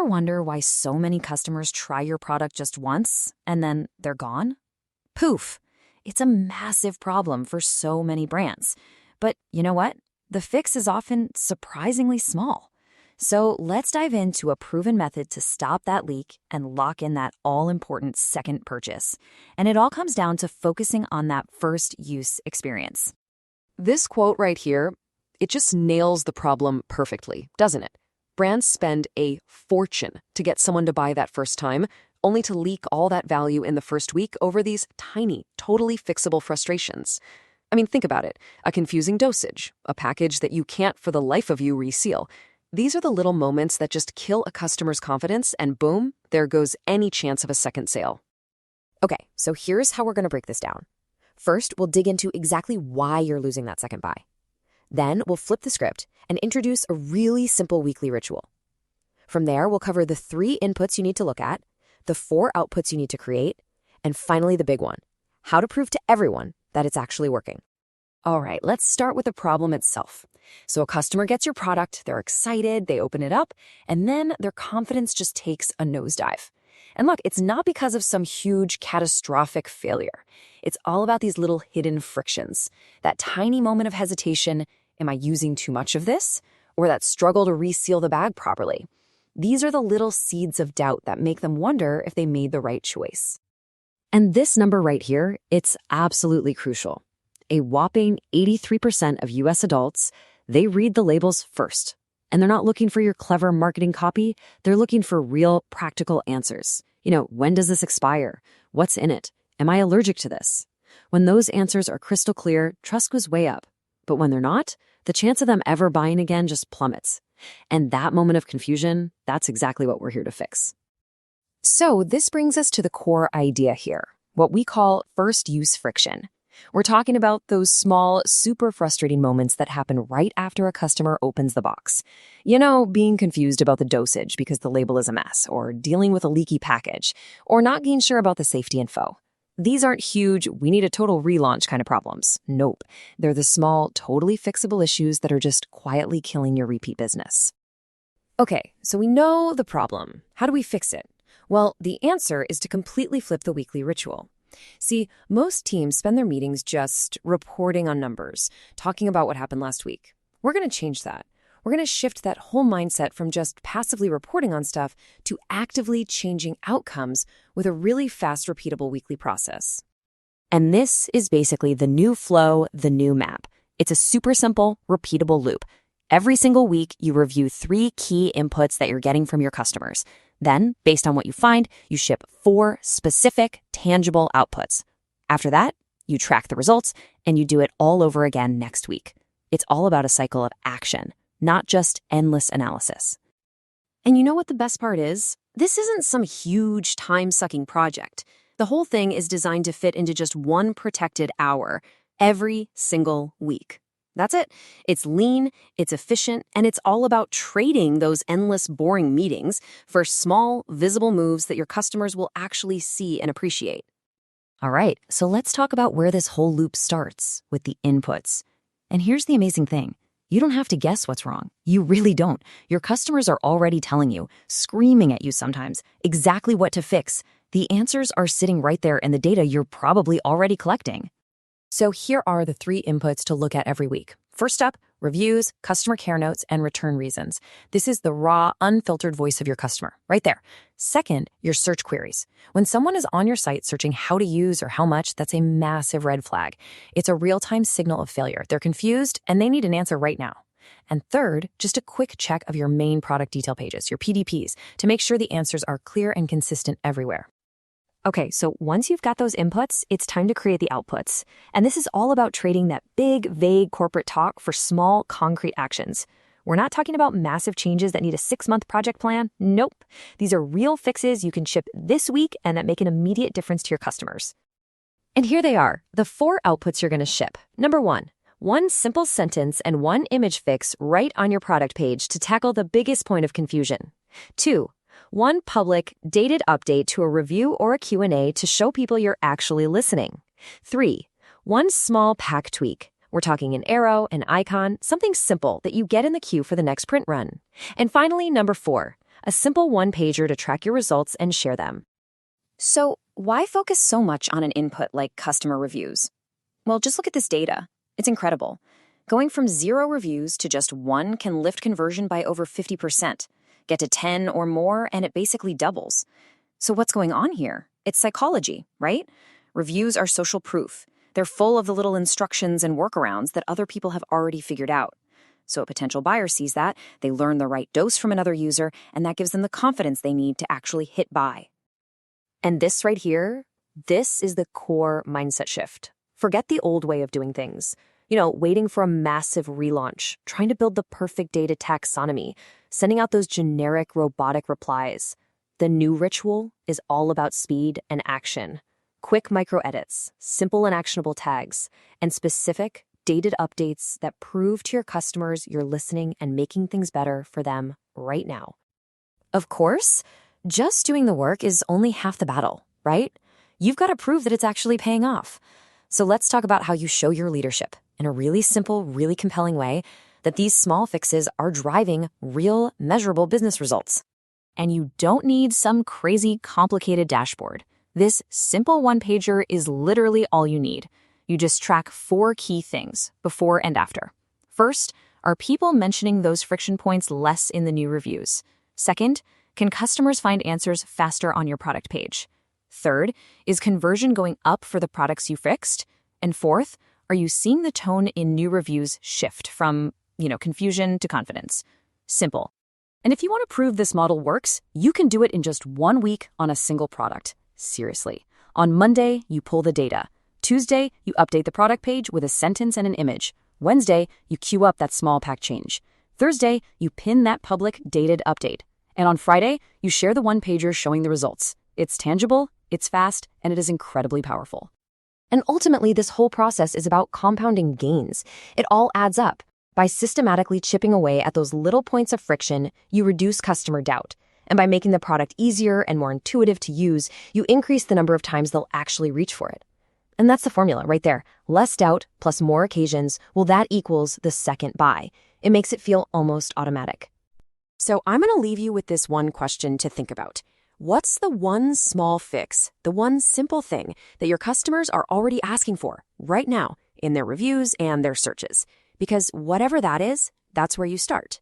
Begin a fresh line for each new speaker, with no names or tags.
wonder why so many customers try your product just once and then they're gone? Poof! It's a massive problem for so many brands. But you know what? The fix is often surprisingly small. So let's dive into a proven method to stop that leak and lock in that all-important second purchase. And it all comes down to focusing on that first use experience.
This quote right here, it just nails the problem perfectly, doesn't it? Brands spend a fortune to get someone to buy that first time, only to leak all that value in the first week over these tiny, totally fixable frustrations. I mean, think about it. A confusing dosage, a package that you can't for the life of you reseal. These are the little moments that just kill a customer's confidence, and boom, there goes any chance of a second sale.
Okay, so here's how we're going to break this down. First, we'll dig into exactly why you're losing that second buy. Then we'll flip the script and introduce a really simple weekly ritual. From there, we'll cover the 3 inputs you need to look at, the 4 outputs you need to create, and finally the big one, how to prove to everyone that it's actually working. All right, let's start with the problem itself. So a customer gets your product, they're excited, they open it up, and then their confidence just takes a nosedive. And look, it's not because of some huge catastrophic failure. It's all about these little hidden frictions. That tiny moment of hesitation, am I using too much of this? Or that struggle to reseal the bag properly. These are the little seeds of doubt that make them wonder if they made the right choice. And this number right here, it's absolutely crucial. A whopping 83% of US adults, they read the labels first. And they're not looking for your clever marketing copy. They're looking for real, practical answers. When does this expire? What's in it? Am I allergic to this? When those answers are crystal clear, trust goes way up. But when they're not, the chance of them ever buying again just plummets. And that moment of confusion, that's exactly what we're here to fix. So this brings us to the core idea here, what we call first-use friction. We're talking about those small, super frustrating moments that happen right after a customer opens the box. Being confused about the dosage because the label is a mess, or dealing with a leaky package, or not being sure about the safety info. These aren't huge, we need a total relaunch kind of problems. Nope. They're the small, totally fixable issues that are just quietly killing your repeat business. Okay, so we know the problem. How do we fix it? Well, the answer is to completely flip the weekly ritual. See, most teams spend their meetings just reporting on numbers, talking about what happened last week. We're going to change that. We're going to shift that whole mindset from just passively reporting on stuff to actively changing outcomes with a really fast, repeatable weekly process. And this is basically the new flow, the new map. It's a super simple, repeatable loop. Every single week, you review 3 key inputs that you're getting from your customers. Then, based on what you find, you ship 4 specific, tangible outputs. After that, you track the results, and you do it all over again next week. It's all about a cycle of action, not just endless analysis. And you know what the best part is? This isn't some huge time-sucking project. The whole thing is designed to fit into just 1 protected hour every single week. That's it. It's lean, it's efficient, and it's all about trading those endless, boring meetings for small, visible moves that your customers will actually see and appreciate. All right, so let's talk about where this whole loop starts, with the inputs. And here's the amazing thing. You don't have to guess what's wrong. You really don't. Your customers are already telling you, screaming at you sometimes, exactly what to fix. The answers are sitting right there in the data you're probably already collecting. So here are the 3 inputs to look at every week. First up, reviews, customer care notes, and return reasons. This is the raw, unfiltered voice of your customer, right there. Second, your search queries. When someone is on your site searching how to use or how much, that's a massive red flag. It's a real-time signal of failure. They're confused, and they need an answer right now. And third, just a quick check of your main product detail pages, your PDPs, to make sure the answers are clear and consistent everywhere. Okay, so once you've got those inputs, it's time to create the outputs. And this is all about trading that big, vague corporate talk for small, concrete actions. We're not talking about massive changes that need a 6-month project plan. Nope. These are real fixes you can ship this week and that make an immediate difference to your customers. And here they are, the 4 outputs you're going to ship. Number 1, 1 simple sentence and 1 image fix right on your product page to tackle the biggest point of confusion. 2, 1 public, dated update to a review or a Q&A to show people you're actually listening. 3, 1 small pack tweak. We're talking an arrow, an icon, something simple that you get in the queue for the next print run. And finally, number 4,
a simple one-pager to track your results and share them. So, why focus so much on an input like customer reviews? Well, just look at this data. It's incredible. Going from 0 reviews to just 1 can lift conversion by over 50%. Get to 10 or more, and it basically doubles. So what's going on here? It's psychology, right? Reviews are social proof. They're full of the little instructions and workarounds that other people have already figured out. So a potential buyer sees that, they learn the right dose from another user, and that gives them the confidence they need to actually hit buy.
And this right here, this is the core mindset shift. Forget the old way of doing things. Waiting for a massive relaunch, trying to build the perfect data taxonomy, sending out those generic robotic replies. The new ritual is all about speed and action. Quick micro edits, simple and actionable tags, and specific, dated updates that prove to your customers you're listening and making things better for them right now.
Of course, just doing the work is only half the battle, right? You've got to prove that it's actually paying off. So let's talk about how you show your leadership in a really simple, really compelling way that these small fixes are driving real, measurable business results. And you don't need some crazy, complicated dashboard. This simple one-pager is literally all you need. You just track 4 key things, before and after. First, are people mentioning those friction points less in the new reviews? Second, can customers find answers faster on your product page? Third, is conversion going up for the products you fixed? And fourth, are you seeing the tone in new reviews shift from, confusion to confidence? Simple. And if you want to prove this model works, you can do it in just 1 week on a single product. Seriously. On Monday, you pull the data. Tuesday, you update the product page with a sentence and an image. Wednesday, you queue up that small pack change. Thursday, you pin that public dated update. And on Friday, you share the one-pager showing the results. It's tangible, it's fast, and it is incredibly powerful.
And ultimately, this whole process is about compounding gains. It all adds up. By systematically chipping away at those little points of friction, you reduce customer doubt. And by making the product easier and more intuitive to use, you increase the number of times they'll actually reach for it. And that's the formula right there. Less doubt plus more occasions, well, that equals the second buy. It makes it feel almost automatic.
So I'm going to leave you with this one question to think about. What's the one small fix, the one simple thing that your customers are already asking for right now in their reviews and their searches? Because whatever that is, that's where you start.